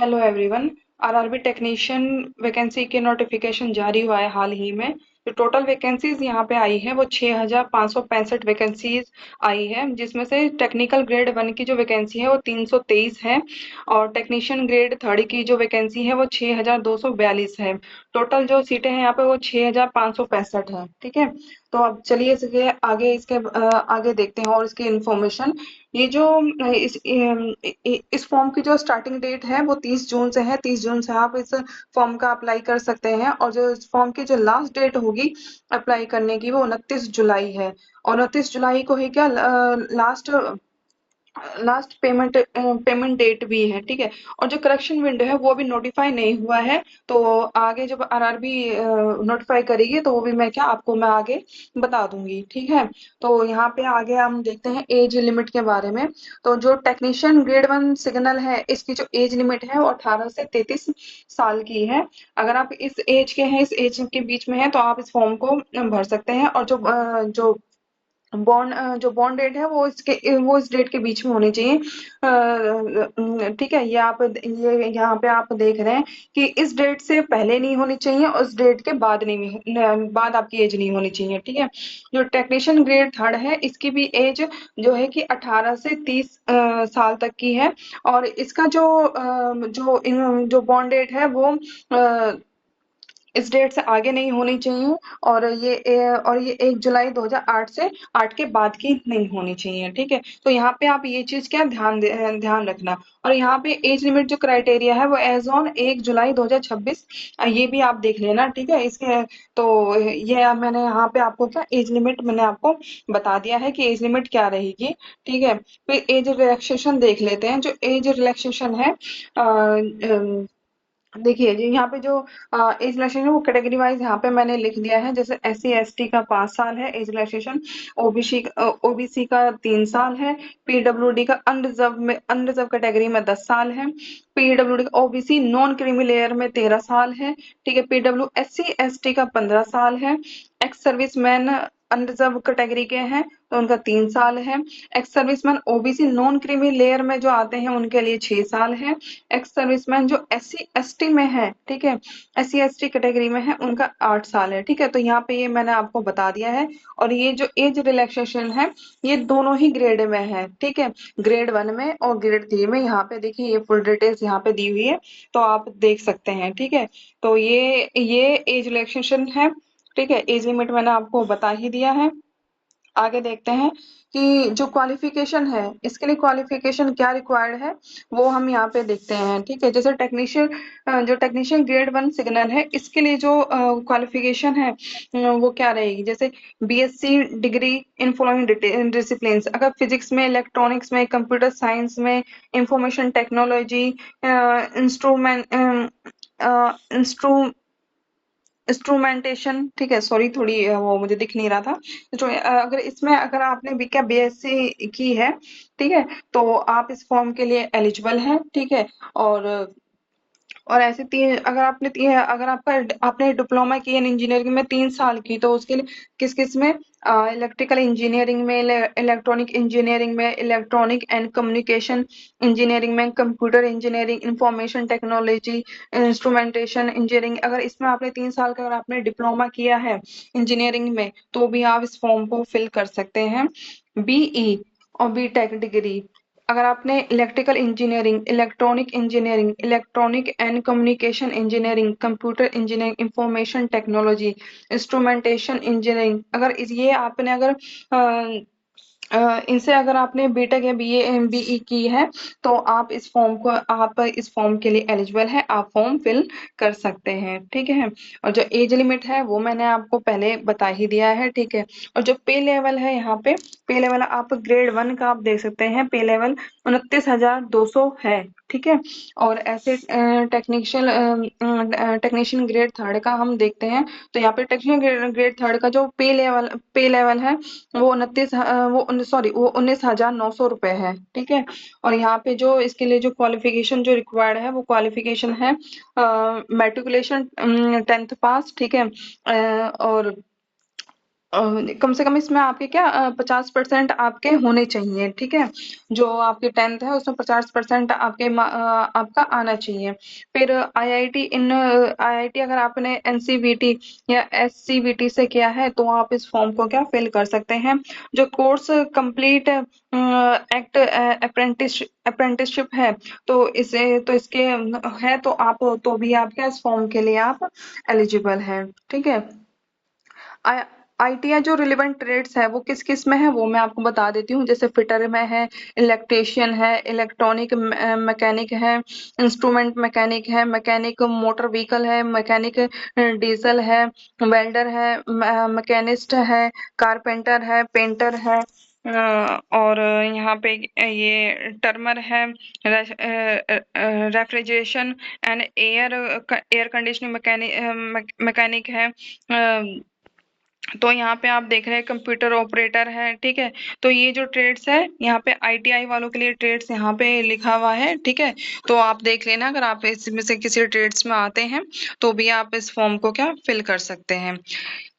Hello everyone. RRB technician vacancy के notification जारी हुआ है हाल ही में। जो टोटल वैकेंसीज यहाँ पे आई है वो 6,565 वैकेंसीज आई है, जिसमें से टेक्निकल ग्रेड 1 की जो वैकेंसी है वो 323 है और टेक्नीशियन ग्रेड 3 की जो वैकेंसी है वो 6,242 है। टोटल जो सीटें हैं यहाँ पे वो 6,565 है। ठीक है, तो अब चलिए इसके आगे आगे देखते हैं और इसकी इंफॉर्मेशन। ये जो इस फॉर्म की जो स्टार्टिंग डेट है वो 30 जून से है। 30 जून से आप इस फॉर्म का अप्लाई कर सकते हैं और जो इस फॉर्म की जो लास्ट डेट होगी अप्लाई करने की वो 29 जुलाई है। और 29 जुलाई को ही क्या लास्ट लास्ट पेमेंट डेट भी है। ठीक है, और जो करेक्शन विंडो है वो अभी नोटिफाई नहीं हुआ है। तो आगे जब आरआरबी नोटिफाई करेगी तो वो भी मैं आगे बता दूंगी। ठीक है, तो यहाँ पे आगे हम देखते हैं एज लिमिट के बारे में। तो जो टेक्नीशियन ग्रेड 1 सिग्नल है इसकी जो एज लिमिट है वो 18 से 33 साल की है। अगर आप इस एज के हैं, इस एज के बीच में है, तो आप इस फॉर्म को भर सकते हैं। और जो बॉन्ड डेट है वो इस डेट के बीच में होनी चाहिए। ठीक है, ये यहाँ पे आप देख रहे हैं कि इस डेट से पहले नहीं होनी चाहिए और इस डेट के बाद बाद आपकी एज नहीं होनी चाहिए। ठीक है, जो टेक्नीशियन ग्रेड 3 है इसकी भी एज जो है कि 18 से 30 साल तक की है। और इसका जो बॉन्ड डेट है वो इस डेट से आगे नहीं होनी चाहिए। और ये 1 जुलाई 2008 से 8 के बाद की नहीं होनी चाहिए। ठीक है, तो यहाँ पे आप ये चीज ध्यान रखना। और यहाँ पे एज लिमिट जो क्राइटेरिया है वो एज ऑन 1 जुलाई 2026 ये भी आप देख लेना। ठीक है, इसके तो ये मैंने यहाँ पे आपको एज लिमिट मैंने आपको बता दिया है कि एज लिमिट क्या रहेगी। ठीक है, फिर एज रिलैक्सेशन देख लेते हैं। जो एज रिलैक्सेशन है देखिए जी, यहाँ पे जो एज रिलैक्सेशन है वो कैटेगरी वाइज यहाँ पे मैंने लिख दिया है। जैसे SC ST का 5 साल है एज रिलैक्सेशन, ओबीसी का 3 साल है, पीडब्ल्यूडी का अनरिजर्व कैटेगरी में 10 साल है, पीडब्ल्यूडी का ओबीसी नॉन क्रीमी लेयर में 13 साल है। ठीक है, पीडब्ल्यू SC ST का 15 साल है, एक्स सर्विसमैन अनरिजर्व कैटेगरी के हैं तो उनका 3 साल है, ex serviceman OBC non creamy layer में जो आते हैं उनके लिए 6 साल है, एक्स सर्विसमैन जो SC ST में है, ठीक है, SC ST कैटेगरी में है उनका 8 साल है। ठीक है, तो यहाँ पे ये मैंने आपको बता दिया है। और ये जो एज रिलैक्सेशन है ये दोनों ही ग्रेड में है। ठीक है, ग्रेड 1 में और ग्रेड 3 में। यहाँ पे देखिए ये फुल डिटेल्स यहाँ पे दी हुई है तो आप देख सकते हैं। ठीक है, तो ये एज रिलैक्सेशन है। ठीक है, एज लिमिट मैंने आपको बता ही दिया है। आगे देखते हैं कि जो क्वालिफिकेशन है इसके लिए क्वालिफिकेशन क्या रिक्वायर्ड है वो हम यहाँ पे देखते हैं। ठीक है, जैसे जो टेक्नीशियन ग्रेड 1 सिग्नल है इसके लिए जो क्वालिफिकेशन है वो क्या रहेगी। जैसे BSc degree in following disciplines, अगर फिजिक्स में, इलेक्ट्रॉनिक्स में, कंप्यूटर साइंस में, इंफॉर्मेशन टेक्नोलॉजी, इंस्ट्रूमेंट इंस्ट्रूमेंटेशन, ठीक है, सॉरी थोड़ी वो मुझे दिख नहीं रहा था। जो अगर इसमें अगर आपने भी क्या BSc की है, ठीक है, तो आप इस फॉर्म के लिए एलिजिबल हैं। ठीक है, और ऐसे तीन अगर आपने डिप्लोमा की है इंजीनियरिंग में 3 साल की, तो उसके लिए किस किस में, इलेक्ट्रिकल इंजीनियरिंग में, इलेक्ट्रॉनिक इंजीनियरिंग में, इलेक्ट्रॉनिक एंड कम्युनिकेशन इंजीनियरिंग में, computer engineering, information technology, instrumentation engineering, अगर इसमें आपने 3 साल का अगर आपने डिप्लोमा किया है इंजीनियरिंग में तो भी आप इस फॉर्म को फिल कर सकते हैं। BE और B.Tech डिग्री, अगर आपने electrical engineering, electronic engineering, electronic and communication engineering, computer engineering, information technology, instrumentation engineering, अगर इनसे अगर आपने बीटेक या BE की है तो आप इस फॉर्म के लिए एलिजिबल है, आप फॉर्म फिल कर सकते हैं। ठीक है, और जो एज लिमिट है वो मैंने आपको पहले बता ही दिया है। ठीक है, और जो पे लेवल है यहाँ पे, पे लेवल आप ग्रेड 1 का आप देख सकते हैं, पे लेवल 29,200 है। ठीक है, और ऐसे टेक्नीशियन ग्रेड 3 का हम देखते हैं तो यहाँ पे टेक्नीशियन ग्रेड 3 का जो पे लेवल है वो 19,900 रुपए है। ठीक है, और यहाँ पे जो इसके लिए जो क्वालिफिकेशन जो रिक्वायर्ड है वो क्वालिफिकेशन है मेट्रिकुलेशन 10th पास। ठीक है, और कम से कम इसमें आपके क्या 50% आपके होने चाहिए, ठीक है। जो आपकी 10th है उसमें 50% आपका आना चाहिए। फिर आईआईटी अगर आपने एनसीवीटी या एससीवीटी से किया है तो आप इस फॉर्म को क्या फिल कर सकते हैं। जो कोर्स कंप्लीट एक्ट अप्रेंटिसशिप है तो इसके है तो आप तो भी आप क्या इस फॉर्म के लिए आप एलिजिबल हैं, ठीक है। आईटीआई जो रिलेवेंट ट्रेड्स है वो किस किस में है वो मैं आपको बता देती हूँ। जैसे फिटर में है, इलेक्ट्रिशियन है, इलेक्ट्रॉनिक मैकेनिक है, इंस्ट्रूमेंट मैकेनिक है, मैकेनिक मोटर व्हीकल है, मैकेनिक डीजल है, वेल्डर है, मैकेनिस्ट है, कारपेंटर है, पेंटर है, और यहाँ पे ये टर्मर है, refrigeration and air conditioning mechanic है। तो यहाँ पे आप देख रहे हैं कंप्यूटर ऑपरेटर है, ठीक है। तो ये जो ट्रेड्स है यहाँ पे आईटीआई वालों के लिए ट्रेड्स यहाँ पे लिखा हुआ है, ठीक है। तो आप देख लेना अगर आप इसमें से किसी ट्रेड्स में आते हैं तो भी आप इस फॉर्म को क्या फिल कर सकते हैं।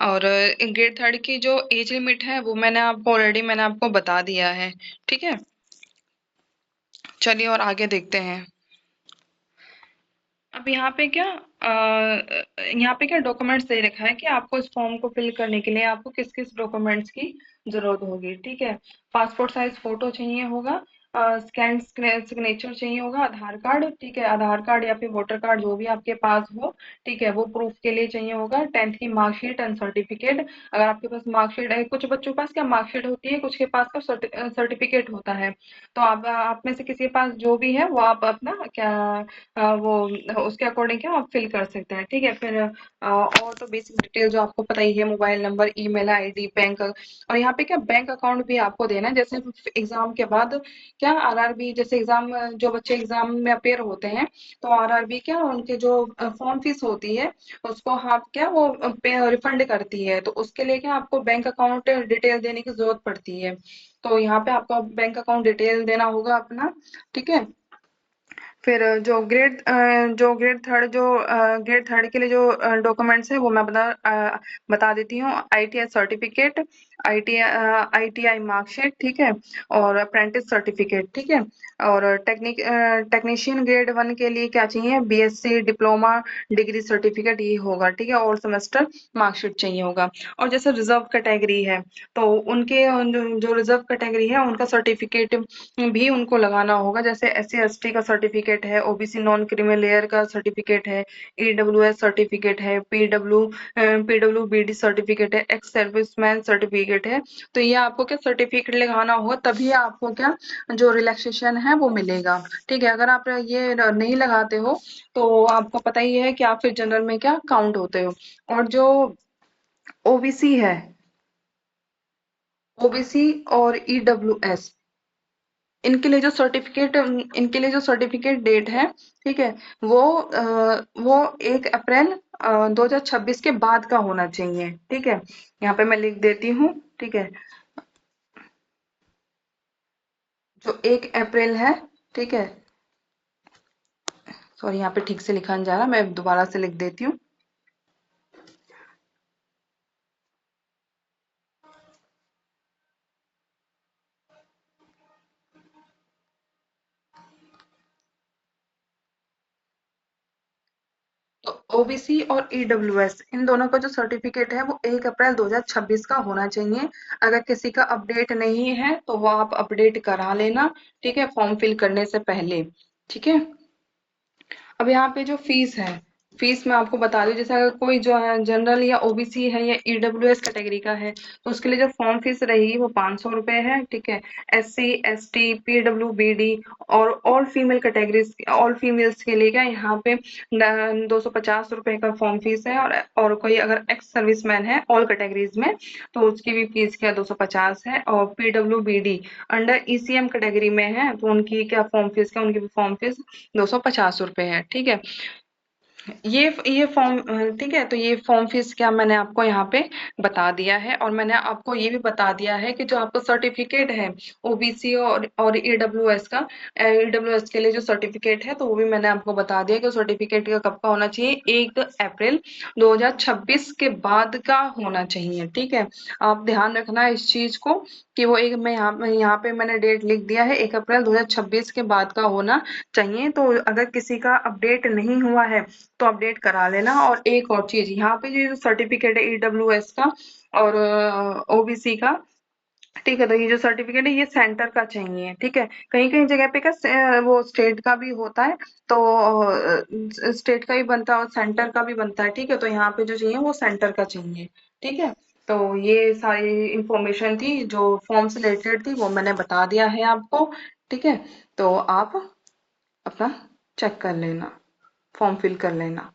और ग्रेड 3 की जो एज लिमिट है वो मैंने आपको बता दिया है, ठीक है। चलिए और आगे देखते हैं। अब यहाँ पे क्या डॉक्यूमेंट्स दे रखा है कि आपको इस फॉर्म को फिल करने के लिए आपको किस किस डॉक्यूमेंट्स की जरूरत होगी, ठीक है। पासपोर्ट साइज फोटो चाहिए होगा, स्कैन सिग्नेचर चाहिए होगा, आधार कार्ड, ठीक है। आधार कार्ड या फिर वोटर कार्ड जो भी आपके पास हो, ठीक है, वो प्रूफ के लिए चाहिए होगा। 10th की मार्कशीट एंड सर्टिफिकेट, अगर आपके पास मार्कशीट है, कुछ बच्चों के पास क्या मार्कशीट होती है, कुछ के पास का सर्टिफिकेट होता है। तो आप में से किसी के पास जो भी है वो आप अपना क्या वो उसके अकॉर्डिंग क्या आप फिल कर सकते हैं, ठीक है। फिर और तो बेसिक डिटेल जो आपको पता ही है, mobile number, email ID, bank, और यहाँ पे क्या बैंक अकाउंट भी आपको देना है। जैसे एग्जाम के बाद क्या आरआरबी, जैसे एग्जाम जो बच्चे एग्जाम में अपेयर होते हैं तो आरआरबी क्या उनके जो फॉर्म फीस होती है उसको आप क्या वो रिफंड करती है, तो उसके लिए क्या आपको बैंक अकाउंट डिटेल देने की जरूरत पड़ती है। तो यहाँ पे आपको बैंक अकाउंट डिटेल देना होगा अपना, ठीक है। फिर ग्रेड थर्ड के लिए जो डॉक्यूमेंट्स है वो मैं बता देती हूँ। आईटीआई सर्टिफिकेट, आईटीआई मार्कशीट, ठीक है, और अप्रेंटिस सर्टिफिकेट, ठीक है। और टेक्नीशियन ग्रेड 1 के लिए क्या चाहिए, बीएससी डिप्लोमा डिग्री सर्टिफिकेट ये होगा, ठीक है, और सेमेस्टर मार्कशीट चाहिए होगा। और जैसे रिजर्व कैटेगरी है तो उनके जो रिजर्व कैटेगरी है उनका सर्टिफिकेट भी उनको लगाना होगा। जैसे एससी एसटी का सर्टिफिकेट है, ओबीसी नॉन क्रीमी लेयर का सर्टिफिकेट है, ईडब्ल्यूएस सर्टिफिकेट है, पीडब्ल्यूबीडी सर्टिफिकेट है, एक्स सर्विसमैन सर्टिफिकेट है। तो ये आपको क्या सर्टिफिकेट लगाना होगा, तभी आपको क्या जो रिलैक्सेशन है वो मिलेगा, ठीक है। अगर आप ये नहीं लगाते हो तो आपको पता ही है कि आप फिर जनरल में क्या काउंट होते हो। और जो ओबीसी है, ओबीसी और ईडब्ल्यूएस, इनके लिए जो सर्टिफिकेट डेट है, ठीक है, वो 1 अप्रैल 2026 के बाद का होना चाहिए, ठीक है। यहाँ पे मैं लिख देती हूँ, ठीक है। जो 1 अप्रैल है, ठीक है, सॉरी यहाँ पे ठीक से लिखा नहीं जा रहा, मैं दोबारा से लिख देती हूँ। तो ओबीसी और ईडब्ल्यूएस इन दोनों का जो सर्टिफिकेट है वो 1 अप्रैल 2026 का होना चाहिए। अगर किसी का अपडेट नहीं है तो वो आप अपडेट करा लेना, ठीक है, फॉर्म फिल करने से पहले, ठीक है। अब यहाँ पे जो फीस है, फीस मैं आपको बता दूं। जैसे अगर कोई जो है जनरल या ओबीसी है या ईडब्ल्यूएस कैटेगरी का है तो उसके लिए जो फॉर्म फीस रहेगी वो 500 रुपए है, ठीक है। एससी एसटी पीडब्ल्यूबीडी और all female categories, all females के लिए क्या यहाँ पे 250 रुपए का फॉर्म फीस है। और कोई अगर एक्स सर्विसमैन है ऑल कैटेगरीज में तो उसकी भी फीस क्या 250 है। और पीडब्ल्यूबीडी अंडर ईसीएम कैटेगरी में है तो उनकी क्या फॉर्म फीस क्या उनकी भी फॉर्म फीस 250 रुपए है, ठीक है। ये फॉर्म ठीक है, तो ये फॉर्म फीस क्या मैंने आपको यहाँ पे बता दिया है, और मैंने आपको ये भी बता दिया है कि जो आपका सर्टिफिकेट है ओबीसी और ईडब्ल्यूएस का, ईडब्ल्यूएस के लिए जो सर्टिफिकेट है तो वो भी मैंने आपको बता दिया कि सर्टिफिकेट का कब का होना चाहिए, 1 अप्रैल 2026 के बाद का होना चाहिए। ठीक है, आप ध्यान रखना इस चीज को कि वो एक, मैं यहाँ पे मैंने डेट लिख दिया है 1 अप्रैल 2026 के बाद का होना चाहिए। तो अगर किसी का अपडेट नहीं हुआ है तो अपडेट करा लेना। और एक और चीज, यहाँ पे जो सर्टिफिकेट है ईडब्ल्यूएस का और ओबीसी का, ठीक है, तो ये जो सर्टिफिकेट है ये सेंटर का चाहिए। ठीक है, कहीं कहीं जगह पे वो स्टेट का भी होता है, तो स्टेट का भी बनता है और सेंटर का भी बनता है। ठीक है, तो यहाँ पे जो चाहिए वो सेंटर का चाहिए। ठीक है, तो ये सारी इंफॉर्मेशन थी जो फॉर्म से रिलेटेड थी, वो मैंने बता दिया है आपको। ठीक है, तो आप अपना चेक कर लेना, फॉर्म फिल कर लेना।